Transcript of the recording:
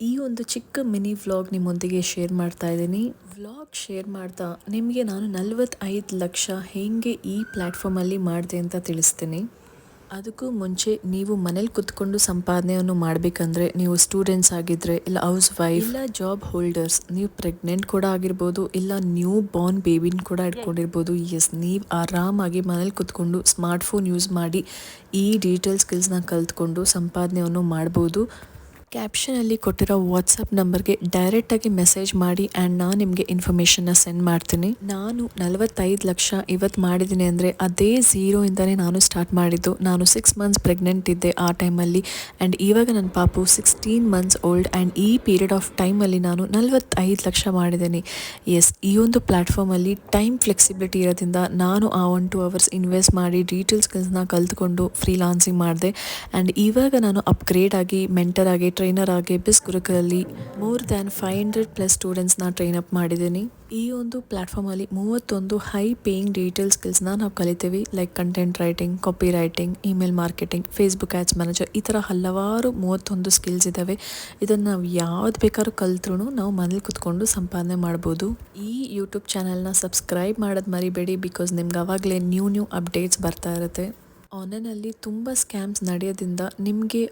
ಈ ಒಂದು ಚಿಕ್ಕ ಮಿನಿ ವ್ಲಾಗ್ ನಿಮ್ಮೊಂದಿಗೆ ಶೇರ್ ಮಾಡ್ತಾ ಇದ್ದೀನಿ. ವ್ಲಾಗ್ ಶೇರ್ ಮಾಡ್ತಾ ನಿಮಗೆ ನಾನು 45 ಲಕ್ಷ ಹೇಗೆ ಈ ಪ್ಲ್ಯಾಟ್ಫಾರ್ಮಲ್ಲಿ ಮಾಡಿದೆ ಅಂತ ತಿಳಿಸ್ತೀನಿ. ಅದಕ್ಕೂ ಮುಂಚೆ ನೀವು ಮನೇಲಿ ಕುತ್ಕೊಂಡು ಸಂಪಾದನೆಯನ್ನು ಮಾಡಬೇಕಂದ್ರೆ, ನೀವು ಸ್ಟೂಡೆಂಟ್ಸ್ ಆಗಿದ್ದರೆ, ಇಲ್ಲ ಹೌಸ್ ವೈಫ್, ಇಲ್ಲ ಜಾಬ್ ಹೋಲ್ಡರ್ಸ್, ನೀವು ಪ್ರೆಗ್ನೆಂಟ್ ಕೂಡ ಆಗಿರ್ಬೋದು, ಇಲ್ಲ ನ್ಯೂ ಬಾರ್ನ್ ಬೇಬಿನ ಕೂಡ ಇಟ್ಕೊಂಡಿರ್ಬೋದು. ಎಸ್, ನೀವು ಆರಾಮಾಗಿ ಮನೇಲಿ ಕುತ್ಕೊಂಡು ಸ್ಮಾರ್ಟ್ಫೋನ್ ಯೂಸ್ ಮಾಡಿ ಈ ಡಿಜಿಟಲ್ ಸ್ಕಿಲ್ಸ್ನ ಕಲ್ತ್ಕೊಂಡು ಸಂಪಾದನೆಯನ್ನು ಮಾಡ್ಬೋದು. ಕ್ಯಾಪ್ಷನಲ್ಲಿ ಕೊಟ್ಟಿರೋ ವಾಟ್ಸಪ್ ನಂಬರ್ಗೆ ಡೈರೆಕ್ಟಾಗಿ ಮೆಸೇಜ್ ಮಾಡಿ ಆ್ಯಂಡ್ ನಾನು ನಿಮಗೆ ಇನ್ಫಾರ್ಮೇಷನ್ನ ಸೆಂಡ್ ಮಾಡ್ತೀನಿ. ನಾನು 45 ಲಕ್ಷ ಇವತ್ತು ಮಾಡಿದ್ದೀನಿ ಅಂದರೆ ಅದೇ ಝೀರೋಯಿಂದನೇ ನಾನು ಸ್ಟಾರ್ಟ್ ಮಾಡಿದ್ದು. ನಾನು 6 ಮಂತ್ಸ್ ಪ್ರೆಗ್ನೆಂಟ್ ಇದ್ದೆ ಆ ಟೈಮಲ್ಲಿ, ಆ್ಯಂಡ್ ಇವಾಗ ನನ್ನ ಪಾಪು 16 ಮಂತ್ಸ್ ಓಲ್ಡ್, ಆ್ಯಂಡ್ ಈ ಪೀರಿಯಡ್ ಆಫ್ ಟೈಮಲ್ಲಿ ನಾನು 45 ಲಕ್ಷ ಮಾಡಿದ್ದೀನಿ. ಎಸ್, ಈ ಒಂದು ಪ್ಲ್ಯಾಟ್ಫಾರ್ಮಲ್ಲಿ ಟೈಮ್ ಫ್ಲೆಕ್ಸಿಬಿಲಿಟಿ ಇರೋದ್ರಿಂದ ನಾನು ಆ 1-2 ಅವರ್ಸ್ ಇನ್ವೆಸ್ಟ್ ಮಾಡಿ ಡೀಟೇಲ್ ಸ್ಕಿಲ್ಸ್ನ ಕಲ್ತ್ಕೊಂಡು ಫ್ರೀಲಾನ್ಸಿಂಗ್ ಮಾಡಿದೆ. ಆ್ಯಂಡ್ ಇವಾಗ ನಾನು ಅಪ್ಗ್ರೇಡ್ ಆಗಿ ಮೆಂಟರ್ ಆಗಿ ಟ್ರೈನರ್ ಆಗಿ ಬಿಸ್ ಗುರುಕುಲಲ್ಲಿ ಮೋರ್ ದ್ಯಾನ್ 500+ ಸ್ಟೂಡೆಂಟ್ಸ್ನ ಟ್ರೈನ್ ಅಪ್ ಮಾಡಿದ್ದೀನಿ. ಈ ಒಂದು ಪ್ಲ್ಯಾಟ್ಫಾರ್ಮಲ್ಲಿ 31 ಹೈ ಪೇಯಿಂಗ್ ಡಿಜಿಟಲ್ ಸ್ಕಿಲ್ಸ್ನ ನಾವು ಕಲಿತೀವಿ. Like content writing, copy writing, email marketing, Facebook ads manager, ಈ ಥರ ಹಲವಾರು 31 ಸ್ಕಿಲ್ಸ್ ಇದ್ದಾವೆ. ಇದನ್ನು ನಾವು ಯಾವ್ದು ಬೇಕಾದ್ರೂ ಕಲ್ತ್ರೂ ನಾವು ಮನೇಲಿ ಕುತ್ಕೊಂಡು ಸಂಪಾದನೆ ಮಾಡ್ಬೋದು. ಈ ಯೂಟ್ಯೂಬ್ ಚಾನಲ್ನ ಸಬ್ಸ್ಕ್ರೈಬ್ ಮಾಡೋದು ಮರಿಬೇಡಿ, ಬಿಕಾಸ್ ನಿಮ್ಗೆ ಆವಾಗಲೇ ನ್ಯೂ ಅಪ್ಡೇಟ್ಸ್ ಬರ್ತಾ ಇರುತ್ತೆ. ಆನ್ಲೈನಲ್ಲಿ ತುಂಬ ಸ್ಕ್ಯಾಮ್ಸ್ ನಡೆಯೋದ್ರಿಂದ ನಿಮಗೆ